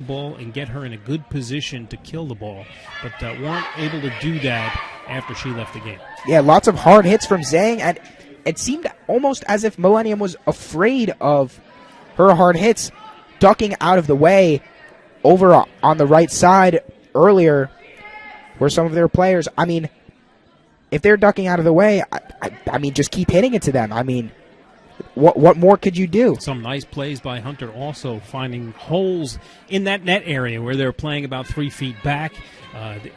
ball and get her in a good position to kill the ball, but weren't able to do that after she left the game. Yeah, lots of hard hits from Zhang, and it seemed almost as if Millennium was afraid of her hard hits, ducking out of the way. Over on the right side earlier were some of their players. I mean, if they're ducking out of the way, I mean, just keep hitting it to them. I mean, what more could you do? Some nice plays by Hunter, also finding holes in that net area where they're playing about 3 feet back.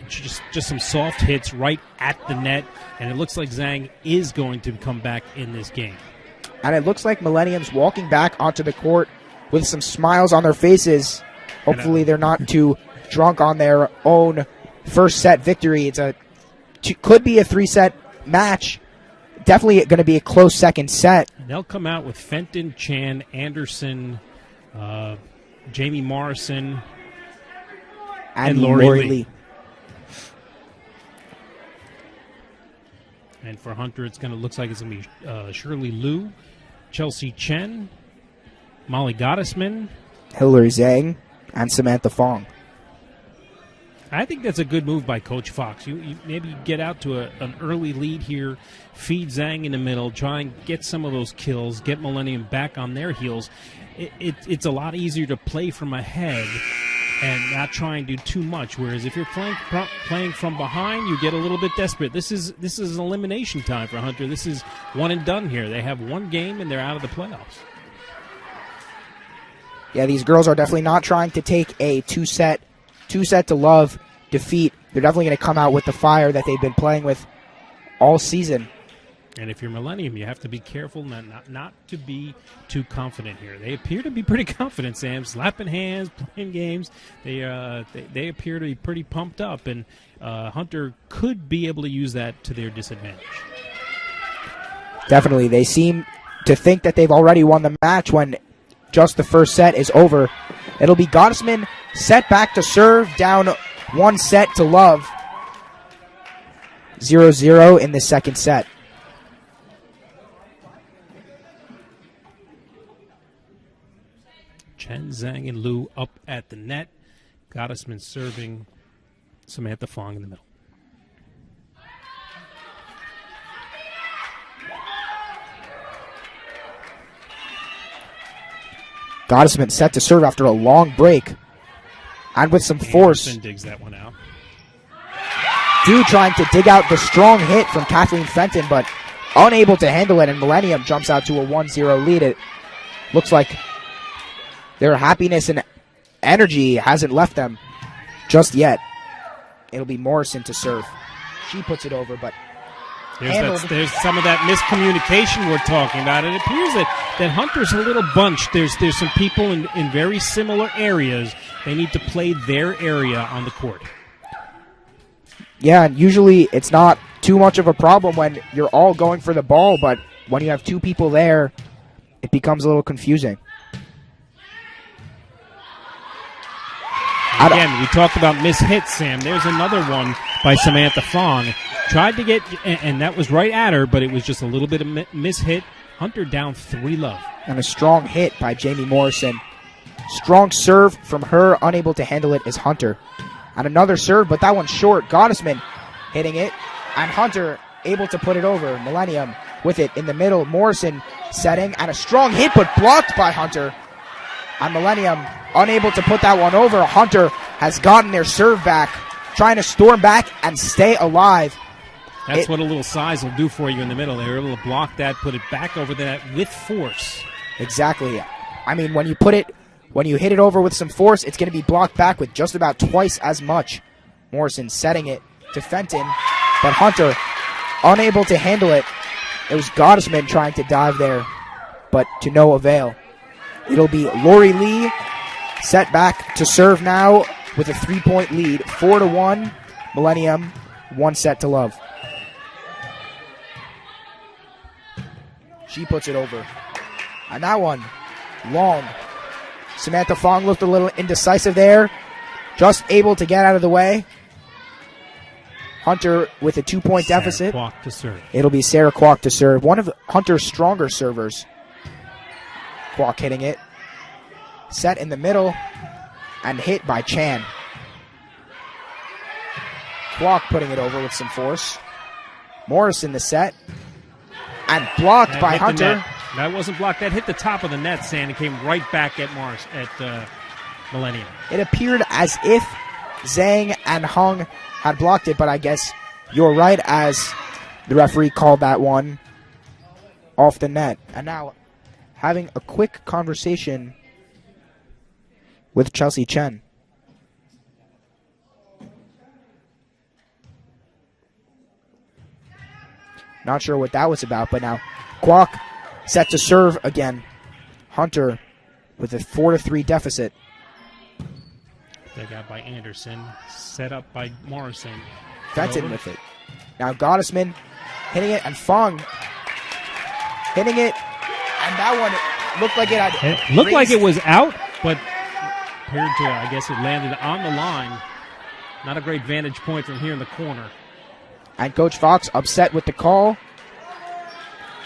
Just some soft hits right at the net, and it looks like Zhang is going to come back in this game. And it looks like Millennium's walking back onto the court with some smiles on their faces. Hopefully they're not too drunk on their own first set victory. It's could be a 3-set match. Definitely going to be a close second set. They'll come out with Fenton, Chan, Anderson, Jamie Morrison, and Lori Lee. And for Hunter, looks like it's going to be Shirley Liu, Chelsea Chen, Molly Gottesman, Hillary Zhang, and Samantha Fong. I think that's a good move by Coach Fox. You maybe get out to an early lead here, feed Zhang in the middle, try and get some of those kills, get Millennium back on their heels. It's a lot easier to play from ahead and not try and do too much. Whereas if you're playing from behind, you get a little bit desperate. This is elimination time for Hunter. This is one and done here. They have one game and they're out of the playoffs. Yeah, these girls are definitely not trying to take a two-set to love defeat. They're definitely going to come out with the fire that they've been playing with all season. And if you're Millennium, you have to be careful not to be too confident here. They appear to be pretty confident, Sam. Slapping hands, playing games. They appear to be pretty pumped up, and Hunter could be able to use that to their disadvantage. Definitely. They seem to think that they've already won the match when just the first set is over. It'll be Gottesman set back to serve, down 1 set to love. 0-0 in the second set. Chen, Zhang, and Liu up at the net. Gottesman serving, Samantha Fong in the middle. Gottesman set to serve after a long break. And with some force. Anderson digs that one out. Du trying to dig out the strong hit from Kathleen Fenton, but unable to handle it, and Millennium jumps out to a 1-0 lead. It looks like their happiness and energy hasn't left them just yet. It'll be Morrison to serve. She puts it over, but there's some of that miscommunication we're talking about. It appears that Hunter's a little bunched. There's some people in very similar areas. They need to play their area on the court. Yeah, and usually it's not too much of a problem when you're all going for the ball, but when you have two people there, it becomes a little confusing. Again, we talked about mishits, Sam. There's another one by Samantha Fong. Tried to get, and that was right at her, but it was just a little bit of mishit. Hunter down 3-love. And a strong hit by Jamie Morrison. Strong serve from her, unable to handle it is Hunter. And another serve, but that one's short. Gottesman hitting it, and Hunter able to put it over. Millennium with it in the middle. Morrison setting, and a strong hit, but blocked by Hunter. And Millennium unable to put that one over. Hunter has gotten their serve back, trying to storm back and stay alive. That's what a little size will do for you in the middle. They were able to block that, put it back over the net with force. Exactly. I mean, when you hit it over with some force, it's going to be blocked back with just about twice as much. Morrison setting it to Fenton, but Hunter unable to handle it. It was Gottesman trying to dive there, but to no avail. It'll be Lori Lee set back to serve now with a 3-point lead. 4-1, Millennium, 1 set to love. She puts it over. And that one, long. Samantha Fong looked a little indecisive there. Just able to get out of the way. Hunter with a 2-point deficit. Kwok to serve. It'll be Sarah Kwok to serve. One of Hunter's stronger servers. Kwok hitting it. Set in the middle. and hit by Chan. Kwok putting it over with some force. Morrison the set. And blocked That by hit the Hunter. net. That wasn't blocked. That hit the top of the net, Sam, and came right back at Millennium. It appeared as if Zhang and Hung had blocked it, but I guess you're right, as the referee called that one off the net. And now, having a quick conversation with Chelsea Chen. Not sure what that was about, but now Kwok set to serve again. Hunter with a 4-3 deficit. They got by Anderson, set up by Morrison. Fenton Over. with it. Now Gottesman hitting it, and Fong hitting it, and that one looked like it had It looked like raised- it was out, but appeared to, I guess it landed on the line. Not a great vantage point from here in the corner. And Coach Fox upset with the call.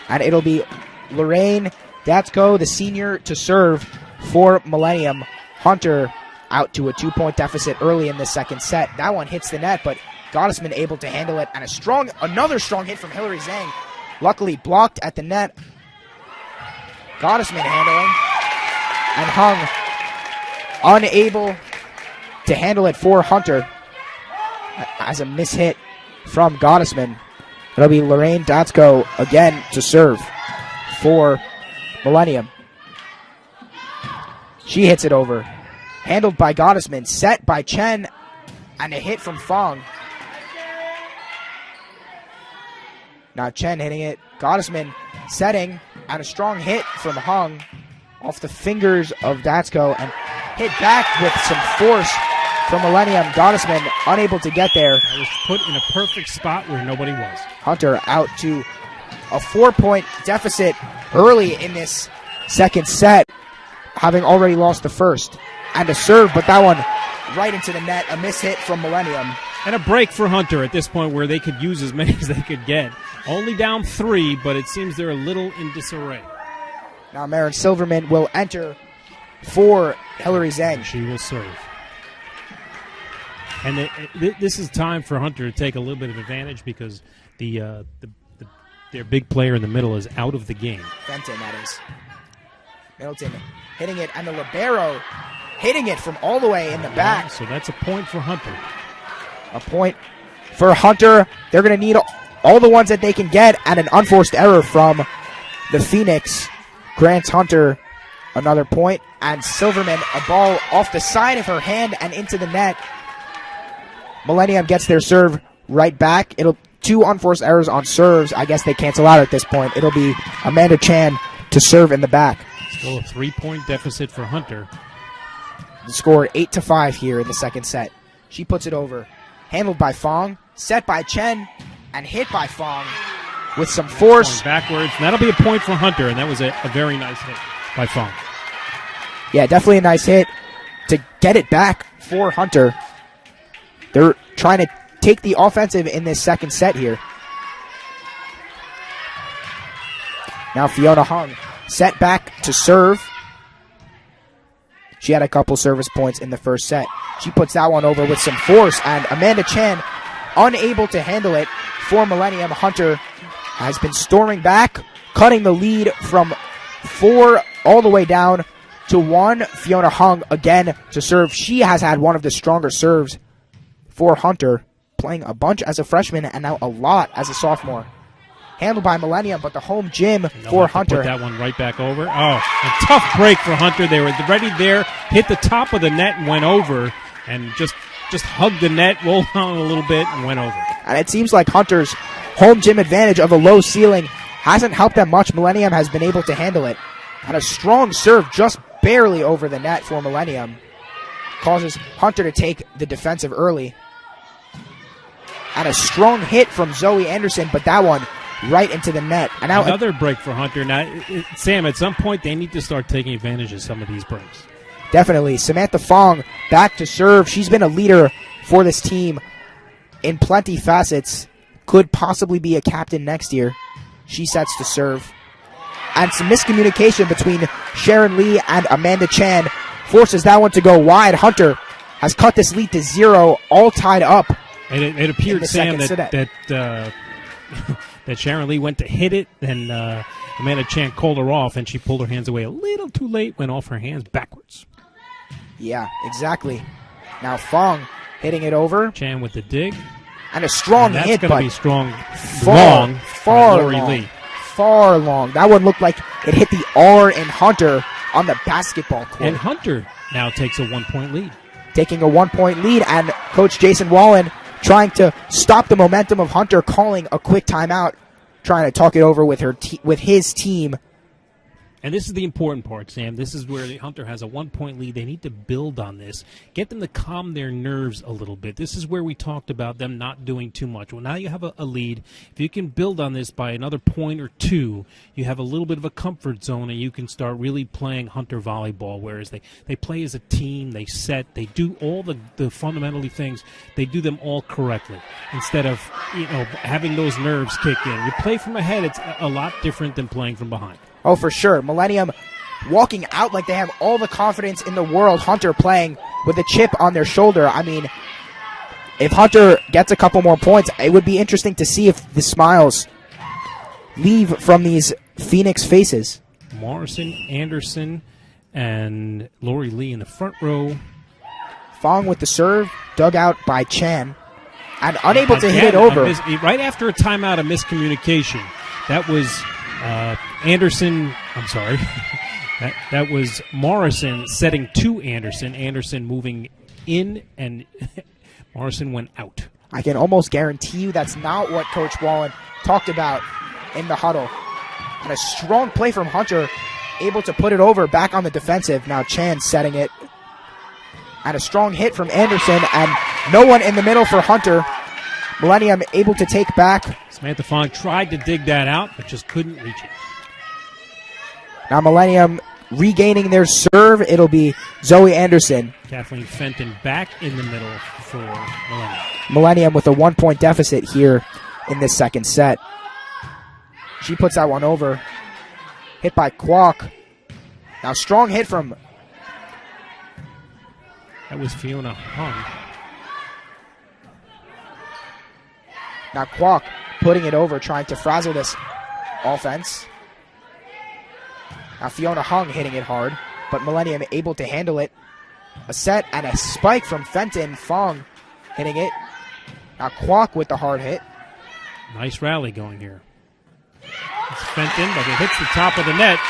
And it'll be Lorraine Datsko, the senior, to serve for Millennium. Hunter out to a 2-point deficit early in the second set. That one hits the net, but Gottesman able to handle it. And another strong hit from Hillary Zhang. Luckily blocked at the net. Gottesman handling. And Hung unable to handle it for Hunter as a mishit from Gottesman. It'll be Lorraine Datsko again to serve for Millennium. She hits it over. Handled by Gottesman. Set by Chen. And a hit from Fong. Now Chen hitting it. Gottesman setting. And a strong hit from Hung off the fingers of Datsko. And hit back with some force from Millennium. Gottesman unable to get there. It was put in a perfect spot where nobody was. Hunter out to a 4-point deficit early in this second set, having already lost the first. And a serve, but that one right into the net. A mishit from Millennium. And a break for Hunter at this point where they could use as many as they could get. Only down 3, but it seems they're a little in disarray. Now Maren Silverman will enter for Hillary Zhang. She will serve. And this is time for Hunter to take a little bit of advantage because their big player in the middle is out of the game. Fenton, that is. Middleton hitting it, and the libero hitting it from all the way in the back. So that's a point for Hunter. A point for Hunter. They're going to need all the ones that they can get, and an unforced error from the Phoenix grants Hunter another point. And Silverman, a ball off the side of her hand and into the net. Millennium gets their serve right back. It'll 2 unforced errors on serves. I guess they cancel out at this point. It'll be Amanda Chan to serve in the back. Still a 3-point deficit for Hunter. The score 8-5 here in the second set. She puts it over. Handled by Fong. Set by Chen. And hit by Fong with some force. Going backwards. And that'll be a point for Hunter, and that was a very nice hit by Fong. Yeah, definitely a nice hit to get it back for Hunter. They're trying to take the offensive in this second set here. Now Fiona Hung set back to serve. She had a couple service points in the first set. She puts that one over with some force, and Amanda Chan unable to handle it for Millennium. Hunter has been storming back, cutting the lead from 4 all the way down to 1. Fiona Hung again to serve. She has had one of the stronger serves for Hunter, playing a bunch as a freshman and now a lot as a sophomore. Handled by Millennium, but the home gym for Hunter. Put that one right back over. Oh, a tough break for Hunter. They were ready there, hit the top of the net and went over, and just hugged the net, rolled on a little bit, and went over. And it seems like Hunter's home gym advantage of a low ceiling hasn't helped them much. Millennium has been able to handle it. And a strong serve just barely over the net for Millennium causes Hunter to take the defensive early. And a strong hit from Zoe Anderson, but that one right into the net. And now another break for Hunter. Now, Sam, at some point they need to start taking advantage of some of these breaks. Definitely. Samantha Fong back to serve. She's been a leader for this team in plenty facets. Could possibly be a captain next year. She sets to serve. And some miscommunication between Sharon Lee and Amanda Chan forces that one to go wide. Hunter has cut this lead to 0, all tied up. And it appeared, Sam, set. that Sharon Lee went to hit it, and Amanda Chan called her off, and she pulled her hands away a little too late, went off her hands backwards. Yeah, exactly. Now Fong hitting it over. Chan with the dig. And a strong and hit, but but be strong, far Lori long. Lee. Far long. That one looked like it hit the R in Hunter on the basketball court. And Hunter now takes a 1-point lead. Taking a 1-point lead, and Coach Jason Wallen trying to stop the momentum of Hunter, calling a quick timeout, trying to talk it over with with his team. And this is the important part, Sam. This is where the Hunter has a 1-point lead. They need to build on this, get them to calm their nerves a little bit. This is where we talked about them not doing too much. Well, now you have a lead. If you can build on this by another point or two, you have a little bit of a comfort zone, and you can start really playing Hunter volleyball, whereas they play as a team, they set, they do all the fundamentally things. They do them all correctly instead of having those nerves kick in. You play from ahead, it's a lot different than playing from behind. Oh, for sure. Millennium walking out like they have all the confidence in the world. Hunter playing with a chip on their shoulder. I mean, if Hunter gets a couple more points, it would be interesting to see if the smiles leave from these Phoenix faces. Morrison, Anderson, and Lori Lee in the front row. Fong with the serve, dug out by Chan, and unable to hit it over. Right after a timeout, a miscommunication. That was Anderson. I'm sorry. that was Morrison setting to Anderson. Anderson moving in, and Morrison went out. I can almost guarantee you that's not what Coach Wallen talked about in the huddle. And a strong play from Hunter, able to put it over back on the defensive. Now Chan setting it. And a strong hit from Anderson, and no one in the middle for Hunter. Millennium able to take back. Samantha Fong tried to dig that out, but just couldn't reach it. Now Millennium regaining their serve. It'll be Zoe Anderson. Kathleen Fenton back in the middle for Millennium. Millennium with a 1-point deficit here in this second set. She puts that one over. Hit by Kwok. Now strong hit from... That was Fiona Hung. Now Kwok putting it over, trying to frazzle this offense. Now Fiona Hung hitting it hard, but Millennium able to handle it. A set and a spike from Fenton. Fong hitting it. Now Kwok with the hard hit. Nice rally going here. It's Fenton, but it hits the top of the net.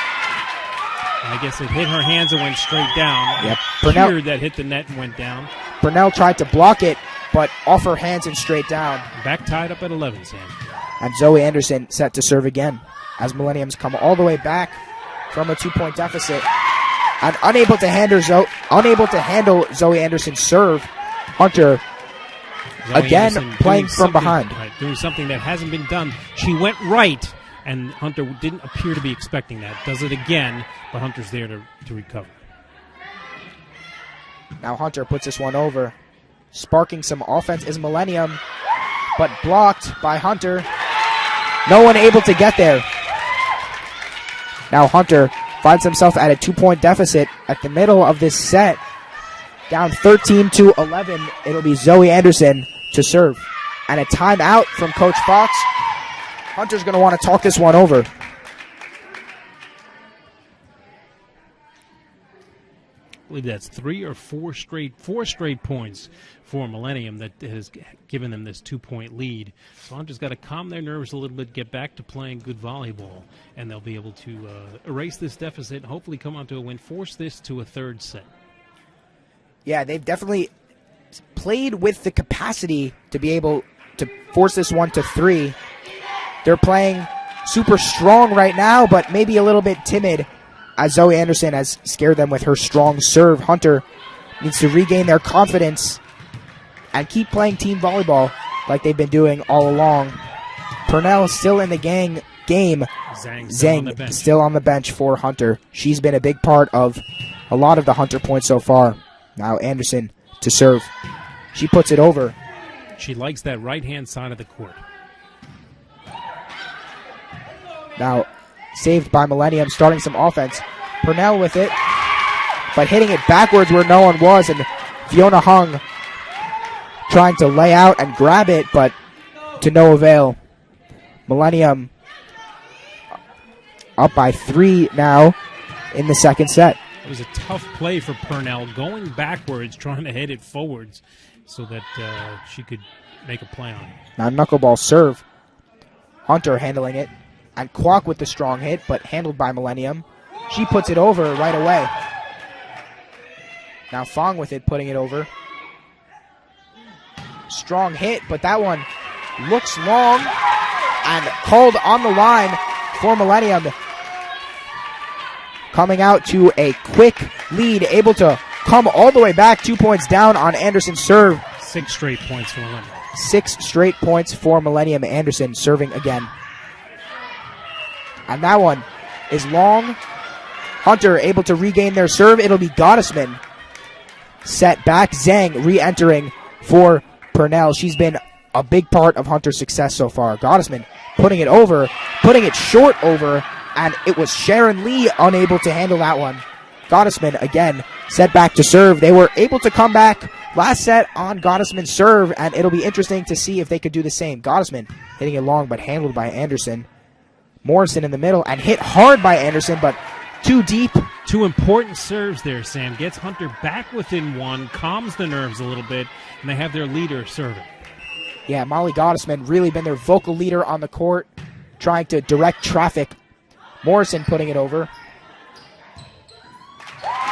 I guess it hit her hands and went straight down. Yep. Purnell that hit the net and went down. Purnell tried to block it, but off her hands and straight down. Back tied up at 11, Sam. And Zoe Anderson set to serve again as Millenniums come all the way back from a 2-point deficit. And unable to handle Zoe Anderson's serve. Hunter Zoe again Anderson playing from behind. Right, doing something that hasn't been done. She went right, and Hunter didn't appear to be expecting that. Does it again, but Hunter's there to recover. Now Hunter puts this one over. Sparking some offense is Millennium, but blocked by Hunter. No one able to get there. Now Hunter finds himself at a 2-point deficit at the middle of this set. Down 13-11. It'll be Zoe Anderson to serve. And a timeout from Coach Fox. Hunter's going to want to talk this one over. I believe that's 3 or 4 straight points for Millennium that has given them this 2-point lead. So Hunter's got to calm their nerves a little bit, get back to playing good volleyball, and they'll be able to erase this deficit and hopefully come on to a win, force this to a third set. Yeah, they've definitely played with the capacity to be able to force this one to 3. They're playing super strong right now, but maybe a little bit timid, as Zoe Anderson has scared them with her strong serve. Hunter needs to regain their confidence and keep playing team volleyball like they've been doing all along. Purnell still in the game. Zhang still on the bench for Hunter. She's been a big part of a lot of the Hunter points so far. Now Anderson to serve. She puts it over. She likes that right-hand side of the court. Now saved by Millennium, starting some offense. Purnell with it. but hitting it backwards where no one was, and Fiona Hung trying to lay out and grab it, but to no avail. Millennium up by 3 now in the second set. It was a tough play for Purnell, going backwards, trying to hit it forwards so that she could make a play on it. Now knuckleball serve. Hunter handling it. And Kwok with the strong hit, but handled by Millennium. She puts it over right away. Now Fong with it, putting it over. Strong hit, but that one looks long and called on the line for Millennium. Coming out to a quick lead, able to come all the way back, 2 points down on Anderson's serve. 6 straight points for Millennium. 6 straight points for Millennium. Anderson serving again. And that one is long. Hunter able to regain their serve. It'll be Gottesman. Set back. Zhang re-entering for Purnell. She's been a big part of Hunter's success so far. Gottesman putting it over, putting it short over, and it was Sharon Lee unable to handle that one. Gottesman again set back to serve. They were able to come back last set on Gottesman's serve, and it'll be interesting to see if they could do the same. Gottesman hitting it long, but handled by Anderson. Morrison in the middle, and hit hard by Anderson, but too deep. 2 important serves there, Sam. Gets Hunter back within 1, calms the nerves a little bit, and they have their leader serving. Yeah, Molly Gottesman really been their vocal leader on the court, trying to direct traffic. Morrison putting it over. And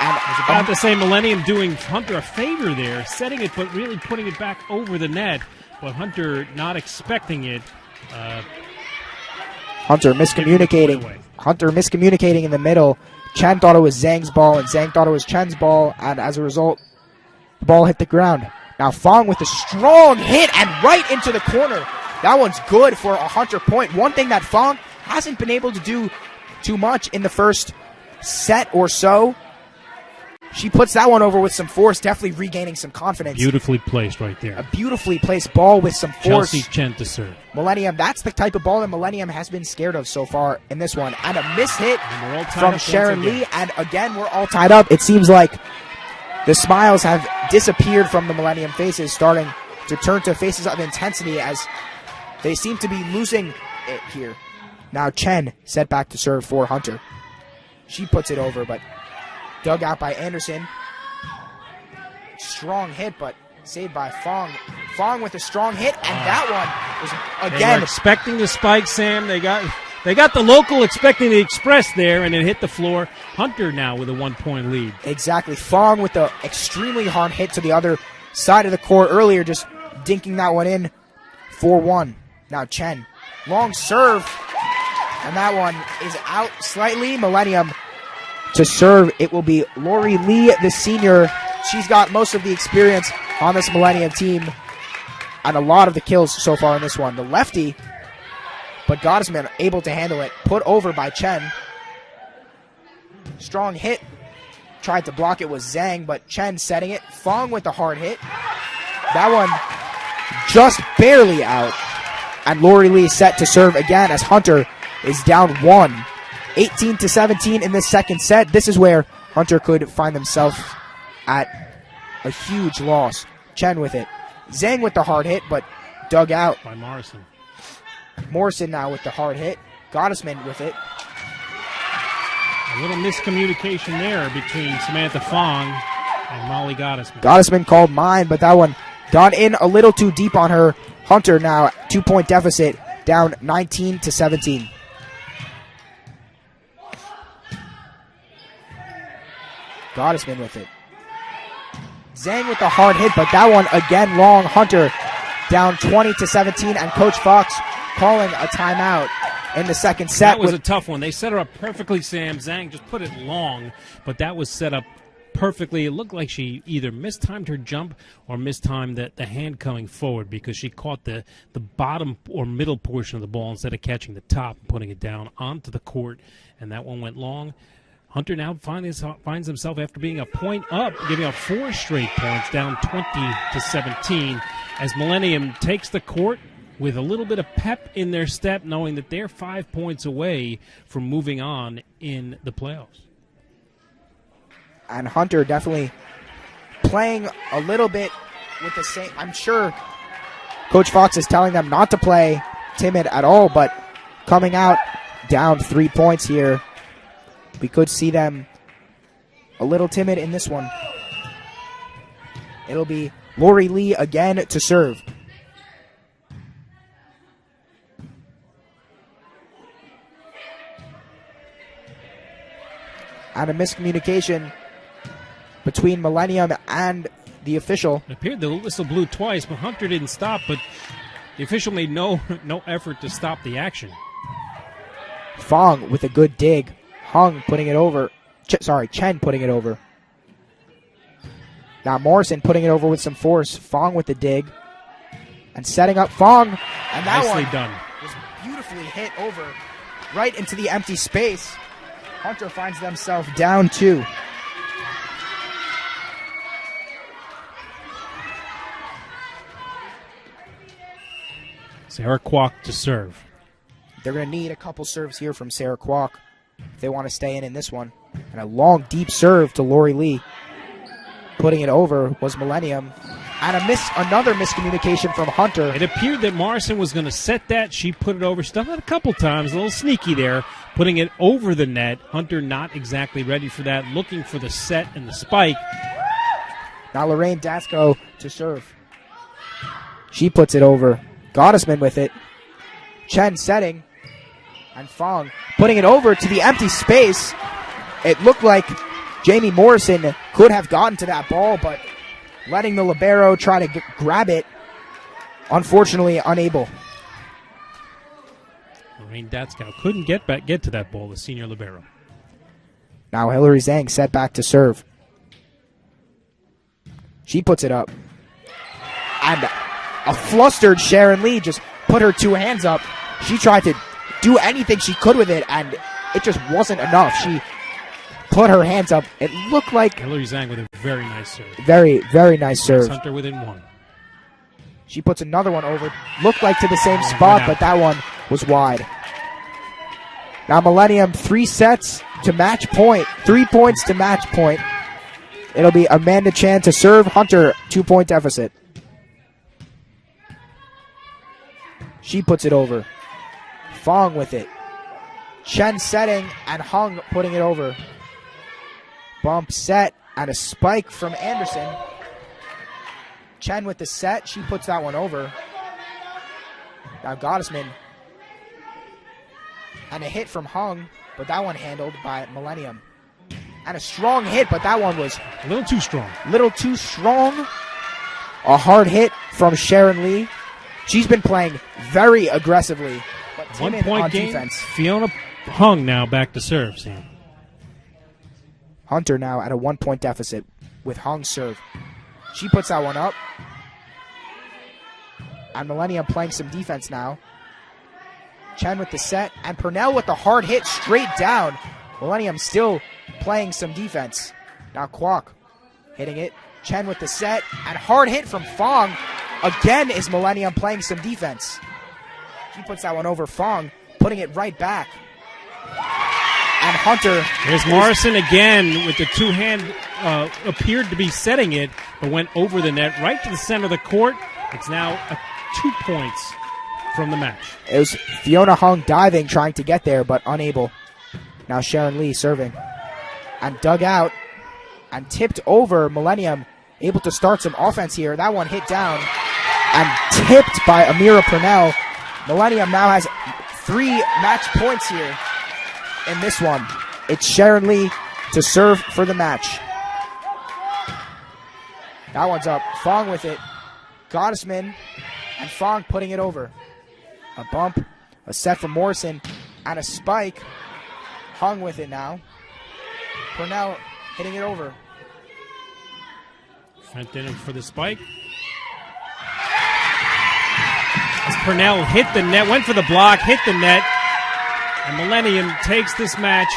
I was about to say Millennium doing Hunter a favor there, setting it but really putting it back over the net. But Hunter not expecting it. Hunter miscommunicating. Hunter miscommunicating in the middle. Chen thought it was Zhang's ball, and Zhang thought it was Chen's ball, and as a result, the ball hit the ground. Now Fong with a strong hit and right into the corner. That one's good for a Hunter point. One thing that Fong hasn't been able to do too much in the first set or so. She puts that one over with some force, definitely regaining some confidence. Beautifully placed right there. A beautifully placed ball with some force. Chelsea Chen to serve. Millennium, that's the type of ball that Millennium has been scared of so far in this one. And a miss hit from Sharon Lee. And again, we're all tied up. It seems like the smiles have disappeared from the Millennium faces, starting to turn to faces of intensity as they seem to be losing it here. Now Chen set back to serve for Hunter. She puts it over, but dug out by Anderson. Strong hit, but saved by Fong. Fong with a strong hit, and that one was again. They were expecting the spike, Sam. They got the local expecting the express there, and it hit the floor. Hunter now with a 1-point lead. Exactly. Fong with the extremely hard hit to the other side of the court earlier, just dinking that one in 4-1. Now Chen. Long serve, and that one is out slightly. Millennium to serve. It will be Lori Lee, the senior. She's got most of the experience on this Millennium team and a lot of the kills so far in this one. The lefty, but Gottesman able to handle it. Put over by Chen. Strong hit. Tried to block it with Zhang, but Chen setting it. Fong with the hard hit. That one just barely out. And Lori Lee set to serve again as Hunter is down 1. 18-17 in the second set. This is where Hunter could find themselves at a huge loss. Chen with it. Zhang with the hard hit, but dug out by Morrison. Morrison now with the hard hit. Gottesman with it. A little miscommunication there between Samantha Fong and Molly Gottesman. Gottesman called mine, but that one got in a little too deep on her. Hunter now 2-point deficit, down 19-17. Gottesman with it. Zhang with the hard hit, but that one again long. Hunter down 20-17, and Coach Fox calling a timeout in the second set. That was a tough one. They set her up perfectly, Sam. Zhang just put it long, but that was set up perfectly. It looked like she either mistimed her jump or mistimed the hand coming forward, because she caught the bottom or middle portion of the ball instead of catching the top and putting it down onto the court, and that one went long. Hunter now finds himself, after being a point up, giving up 4 straight points, down 20-17, as Millennium takes the court with a little bit of pep in their step, knowing that they're 5 points away from moving on in the playoffs. And Hunter definitely playing a little bit with the same. I'm sure Coach Fox is telling them not to play timid at all, but coming out down 3 points here, we could see them a little timid in this one. It'll be Lori Lee again to serve. And a miscommunication between Millennium and the official. It appeared the whistle blew twice, but Hunter didn't stop, but the official made no effort to stop the action. Fong with a good dig. Hung putting it over. Chen putting it over. Now Morrison putting it over with some force. Fong with the dig. And setting up Fong. And that Nicely one done. was beautifully hit over right into the empty space. Hunter finds themselves down 2. Sarah Kwok to serve. They're going to need a couple serves here from Sarah Kwok if they want to stay in this one. And a long, deep serve to Lori Lee. Putting it over was Millennium. And another miscommunication from Hunter. It appeared that Morrison was going to set that. She put it over. She's done that a couple times. A little sneaky there, putting it over the net. Hunter not exactly ready for that, looking for the set and the spike. Now Lorraine Dasko to serve. She puts it over. Gottesman with it. Chen setting. And Fong putting it over to the empty space. It looked like Jamie Morrison could have gotten to that ball, but letting the libero try to grab it. Unfortunately, unable. Lorraine Datskow couldn't get to that ball, the senior libero. Now Hillary Zhang set back to serve. She puts it up. And a flustered Sharon Lee just put her 2 hands up. She tried to do anything she could with it, and it just wasn't enough. She put her hands up. It looked like Hillary Zhang with a very nice serve. very, very nice serve. Hunter within 1. She puts another one over. Looked like to the same spot, but that one was wide. Now Millennium 3 sets to match point. 3 points to match point. It'll be Amanda Chan to serve. Hunter 2-point deficit. She puts it over. Fong with it. Chen setting and Hung putting it over. Bump set and a spike from Anderson. Chen with the set. She puts that one over. Now Gottesman. And a hit from Hung, but that one handled by Millennium. And a strong hit, but that one was a little too strong. A hard hit from Sharon Lee. She's been playing very aggressively, but timid 1 point on game. defense. Fiona Hung now back to serve, Sam. Hunter now at a 1-point deficit with Hung's serve. She puts that one up. And Millennium playing some defense now. Chen with the set, and Purnell with the hard hit straight down. Millennium still playing some defense. Now Kwok hitting it. Chen with the set, and hard hit from Fong. Again is Millennium playing some defense. She puts that one over Fong, putting it right back. And Hunter. There's Morrison again with the 2-hand, appeared to be setting it, but went over the net right to the center of the court. It's now 2 points from the match. It was Fiona Hung diving, trying to get there, but unable. Now Sharon Lee serving. And dug out and tipped over. Millennium able to start some offense here. That one hit down and tipped by Amira Purnell. Millennium now has 3 match points here in this one. It's Sharon Lee to serve for the match. That one's up. Fong with it. Gottesman and Fong putting it over. A bump, a set from Morrison, and a spike. Hung with it now. Purnell hitting it over. Fenton for the spike. As Purnell hit the net, went for the block, hit the net, and Millennium takes this match